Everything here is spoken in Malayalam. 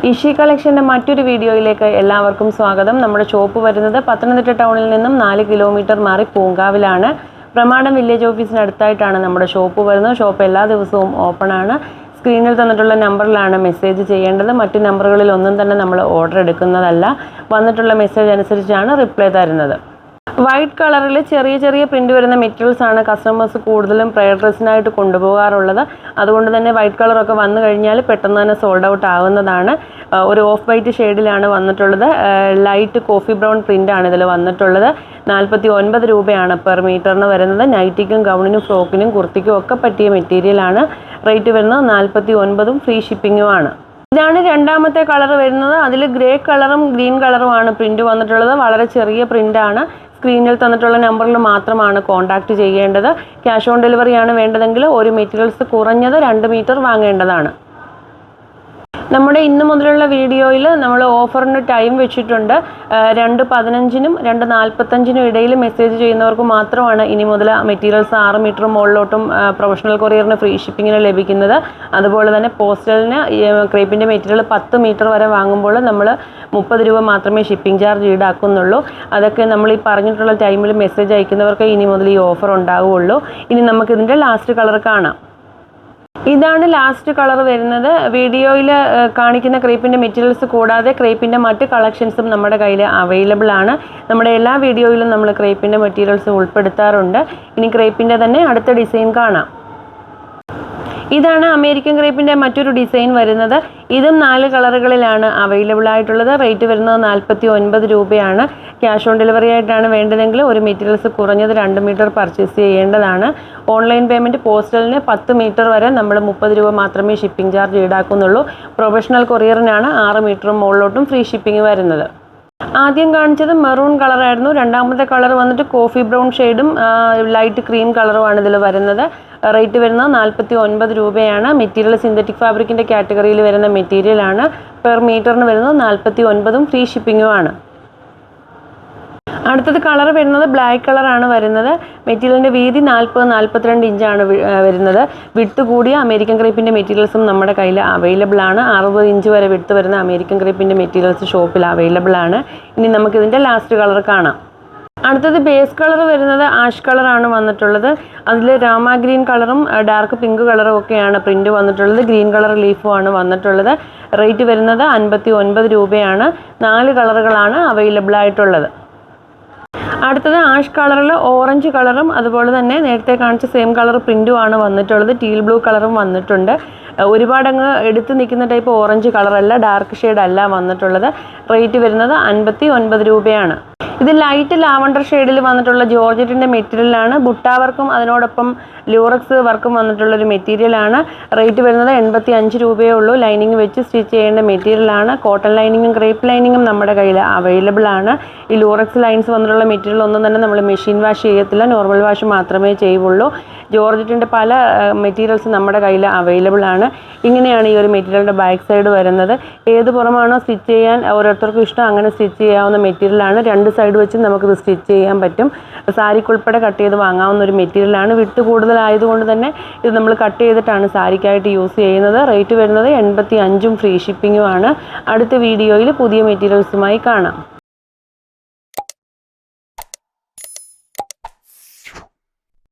ഇഷി കളക്ഷൻ്റെ മറ്റൊരു വീഡിയോയിലേക്ക് എല്ലാവർക്കും സ്വാഗതം. നമ്മുടെ ഷോപ്പ് വരുന്നത് പത്തനംതിട്ട ടൗണിൽ നിന്നും 4 കിലോമീറ്റർ മാറി പൂങ്കാവിലാണ്. പ്രമാടം വില്ലേജ് ഓഫീസിനടുത്തായിട്ടാണ് നമ്മുടെ ഷോപ്പ് വരുന്നത്. ഷോപ്പ് എല്ലാ ദിവസവും ഓപ്പൺ ആണ്. സ്ക്രീനിൽ തന്നിട്ടുള്ള നമ്പറിലാണ് മെസ്സേജ് ചെയ്യേണ്ടത്. മറ്റു നമ്പറുകളിൽ ഒന്നും തന്നെ നമ്മൾ ഓർഡർ എടുക്കുന്നതല്ല. വന്നിട്ടുള്ള മെസ്സേജ് അനുസരിച്ചാണ് റിപ്ലൈ തരുന്നത്. വൈറ്റ് കളറിൽ ചെറിയ പ്രിൻ്റ് വരുന്ന മെറ്റീരിയൽസ് ആണ് കസ്റ്റമേഴ്സ് കൂടുതലും പ്രയർ ഡ്രസ്സിനായിട്ട് കൊണ്ടുപോകാറുള്ളത്. അതുകൊണ്ട് തന്നെ വൈറ്റ് കളറൊക്കെ വന്നു കഴിഞ്ഞാൽ പെട്ടെന്ന് തന്നെ സോൾഡ് ഔട്ട് ആവുന്നതാണ്. ഒരു ഓഫ് വൈറ്റ് ഷെയ്ഡിലാണ് വന്നിട്ടുള്ളത്. ലൈറ്റ് കോഫി ബ്രൗൺ പ്രിൻ്റാണ് ഇതിൽ വന്നിട്ടുള്ളത്. 49 രൂപയാണ് പെർ മീറ്ററിന് വരുന്നത്. നൈറ്റിക്കും ഗൗണിനും ഫ്രോക്കിനും കുർത്തിക്കും ഒക്കെ പറ്റിയ മെറ്റീരിയലാണ്. റേറ്റ് വരുന്നത് 49, ഫ്രീ ഷിപ്പിങ്ങുമാണ്. ഇതാണ് രണ്ടാമത്തെ കളർ വരുന്നത്. അതിൽ ഗ്രേ കളറും ഗ്രീൻ കളറുമാണ് പ്രിൻ്റ് വന്നിട്ടുള്ളത്. വളരെ ചെറിയ പ്രിൻ്റാണ്. സ്ക്രീനിൽ തന്നിട്ടുള്ള നമ്പറിൽ മാത്രമാണ് കോൺടാക്റ്റ് ചെയ്യേണ്ടത്. ക്യാഷ് ഓൺ ഡെലിവറിയാണ് വേണ്ടതെങ്കിൽ ഒരു മെറ്റീരിയൽസ് കുറഞ്ഞത് 2 മീറ്റർ വാങ്ങേണ്ടതാണ്. നമ്മുടെ ഇന്ന് മുതലുള്ള വീഡിയോയിൽ നമ്മൾ ഓഫറിന് ടൈം വെച്ചിട്ടുണ്ട്. 2:15-നും 2:45-നും ഇടയിൽ മെസ്സേജ് ചെയ്യുന്നവർക്ക് മാത്രമാണ് ഇനി മുതൽ മെറ്റീരിയൽസ് 6 മീറ്റർ മുകളിലോട്ടും പ്രൊഫഷണൽ കൊറിയറിന് ഫ്രീ ഷിപ്പിങ്ങിന് ലഭിക്കുന്നത്. അതുപോലെ തന്നെ പോസ്റ്റലിന് ക്രേപ്പിൻ്റെ മെറ്റീരിയൽ 10 മീറ്റർ വരെ വാങ്ങുമ്പോൾ നമ്മൾ 30 രൂപ മാത്രമേ ഷിപ്പിംഗ് ചാർജ് ഈടാക്കുന്നുള്ളൂ. അതൊക്കെ നമ്മൾ ഈ പറഞ്ഞിട്ടുള്ള ടൈമിൽ മെസ്സേജ് അയക്കുന്നവർക്ക് ഇനി മുതൽ ഈ ഓഫർ ഉണ്ടാവുകയുള്ളൂ. ഇനി നമുക്കിതിൻ്റെ ലാസ്റ്റ് കളർ കാണാം. ഇതാണ് ലാസ്റ്റ് കളർ വരുന്നത്. വീഡിയോയിൽ കാണിക്കുന്ന ക്രേപ്പിൻ്റെ മെറ്റീരിയൽസ് കൂടാതെ ക്രേപ്പിൻ്റെ മറ്റ് കളക്ഷൻസും നമ്മുടെ കയ്യിൽ അവൈലബിൾ ആണ്. നമ്മുടെ എല്ലാ വീഡിയോയിലും നമ്മൾ ക്രേപ്പിൻ്റെ മെറ്റീരിയൽസ് ഉൾപ്പെടുത്താറുണ്ട്. ഇനി ക്രേപ്പിൻ്റെ തന്നെ അടുത്ത ഡിസൈൻ കാണാം. ഇതാണ് അമേരിക്കൻ ക്രേപ്പിൻ്റെ മറ്റൊരു ഡിസൈൻ വരുന്നത്. ഇതും 4 കളറുകളിലാണ് അവൈലബിൾ ആയിട്ടുള്ളത്. റേറ്റ് വരുന്നത് 49 രൂപയാണ്. ക്യാഷ് ഓൺ ഡെലിവറി ആയിട്ടാണ് വേണ്ടതെങ്കിൽ ഒരു മെറ്റീരിയൽസ് കുറഞ്ഞത് 2 മീറ്റർ പർച്ചേസ് ചെയ്യേണ്ടതാണ്. ഓൺലൈൻ പേയ്മെൻറ്റ്, പോസ്റ്റലിന് 10 മീറ്റർ വരെ നമ്മൾ 30 രൂപ മാത്രമേ ഷിപ്പിംഗ് ചാർജ് ഈടാക്കുന്നുള്ളൂ. പ്രൊഫഷണൽ കൊറിയറിനാണ് 6 മീറ്ററും മുകളിലോട്ടും ഫ്രീ ഷിപ്പിംഗ് വരുന്നത്. ആദ്യം കാണിച്ചത് മെറൂൺ കളറായിരുന്നു. രണ്ടാമത്തെ കളർ വന്നിട്ട് കോഫി ബ്രൗൺ ഷെയ്ഡും ലൈറ്റ് ക്രീം കളറുമാണ് ഇതിൽ വരുന്നത്. റേറ്റ് വരുന്നത് 49 രൂപയാണ്. മെറ്റീരിയൽ സിന്തറ്റിക് ഫാബ്രിക്കിൻ്റെ കാറ്റഗറിയിൽ വരുന്ന മെറ്റീരിയലാണ്. പെർ മീറ്ററിന് വരുന്നത് 49, ഫ്രീ ഷിപ്പിങ്ങുമാണ്. അടുത്തത് കളർ വരുന്നത് ബ്ലാക്ക് കളറാണ് വരുന്നത്. മെറ്റീരിയലിൻ്റെ വീതി 40-42 ഇഞ്ചാണ് വരുന്നത്. വിട്ട് കൂടിയ അമേരിക്കൻ ക്രേപ്പിൻ്റെ മെറ്റീരിയൽസും നമ്മുടെ കയ്യിൽ അവൈലബിൾ ആണ്. 60 ഇഞ്ച് വരെ വിട്ട് വരുന്ന അമേരിക്കൻ ക്രേപ്പിൻ്റെ മെറ്റീരിയൽസ് ഷോപ്പിൽ അവൈലബിൾ ആണ്. ഇനി നമുക്കിതിൻ്റെ ലാസ്റ്റ് കളർ കാണാം. അടുത്തത് ബേസ് കളർ വരുന്നത് ആഷ് കളറാണ് വന്നിട്ടുള്ളത്. അതിൽ രാമ ഗ്രീൻ കളറും ഡാർക്ക് പിങ്ക് കളറും ഒക്കെയാണ് പ്രിൻ്റ് വന്നിട്ടുള്ളത്. ഗ്രീൻ കളർ ലീഫുമാണ് വന്നിട്ടുള്ളത്. റേറ്റ് വരുന്നത് 59 രൂപയാണ്. 4 കളറുകളാണ് അവൈലബിൾ ആയിട്ടുള്ളത്. അടുത്തത് ആഷ് കളറിൽ ഓറഞ്ച് കളറും അതുപോലെ തന്നെ നേരത്തെ കാണിച്ച സെയിം കളർ പ്രിൻറ്റുമാണ് വന്നിട്ടുള്ളത്. ടീൽ ബ്ലൂ കളറും വന്നിട്ടുണ്ട്. ഒരുപാടങ്ങ് എടുത്ത് നിൽക്കുന്ന ടൈപ്പ് ഓറഞ്ച് കളറല്ല, ഡാർക്ക് ഷെയ്ഡ് അല്ല വന്നിട്ടുള്ളത്. റേറ്റ് വരുന്നത് 59 രൂപയാണ്. ഇത് ലൈറ്റ് ലാവണ്ടർ ഷെയ്ഡിൽ വന്നിട്ടുള്ള ജോർജറ്റിൻ്റെ മെറ്റീരിയലാണ്. ബുട്ട വർക്കും അതിനോടൊപ്പം ലൂറക്സ് വർക്കും വന്നിട്ടുള്ളൊരു മെറ്റീരിയലാണ്. റേറ്റ് വരുന്നത് 85 രൂപയേ ഉള്ളൂ. ലൈനിങ് വെച്ച് സ്റ്റിച്ച് ചെയ്യേണ്ട മെറ്റീരിയലാണ്. കോട്ടൺ ലൈനിങ്ങും ക്രേപ്പ് ലൈനിങ്ങും നമ്മുടെ കയ്യിൽ അവൈലബിൾ ആണ്. ഈ ലൂറക്സ് ലൈൻസ് വന്നിട്ടുള്ള മെറ്റീരിയൽ ഒന്നും തന്നെ നമ്മൾ മെഷീൻ വാഷ് ചെയ്യത്തില്ല, നോർമൽ വാഷ് മാത്രമേ ചെയ്യുള്ളൂ. ജോർജറ്റിൻ്റെ പല മെറ്റീരിയൽസ് നമ്മുടെ കയ്യിൽ അവൈലബിൾ ആണ്. ഇങ്ങനെയാണ് ഈ ഒരു മെറ്റീരിയലിൻ്റെ ബാക്ക് സൈഡ് വരുന്നത്. ഏത് പുറമാണോ സ്റ്റിച്ച് ചെയ്യാൻ ഓരോരുത്തർക്കും ഇഷ്ടം അങ്ങനെ സ്റ്റിച്ച് ചെയ്യാവുന്ന മെറ്റീരിയലാണ്. 2 സൈഡ് വെച്ച് നമുക്കിത് സ്റ്റിച്ച് ചെയ്യാൻ പറ്റും. സാരിക്കുൾപ്പെടെ കട്ട് ചെയ്ത് വാങ്ങാവുന്ന ഒരു മെറ്റീരിയലാണ്. വിട്ട് കൂടുതലായതുകൊണ്ട് തന്നെ ഇത് നമ്മൾ കട്ട് ചെയ്തിട്ടാണ് സാരിക്കായിട്ട് യൂസ് ചെയ്യുന്നത്. റേറ്റ് വരുന്നത് 85, ഫ്രീ ഷിപ്പിങ്ങുമാണ്. അടുത്ത വീഡിയോയിൽ പുതിയ മെറ്റീരിയൽസുമായി കാണാം.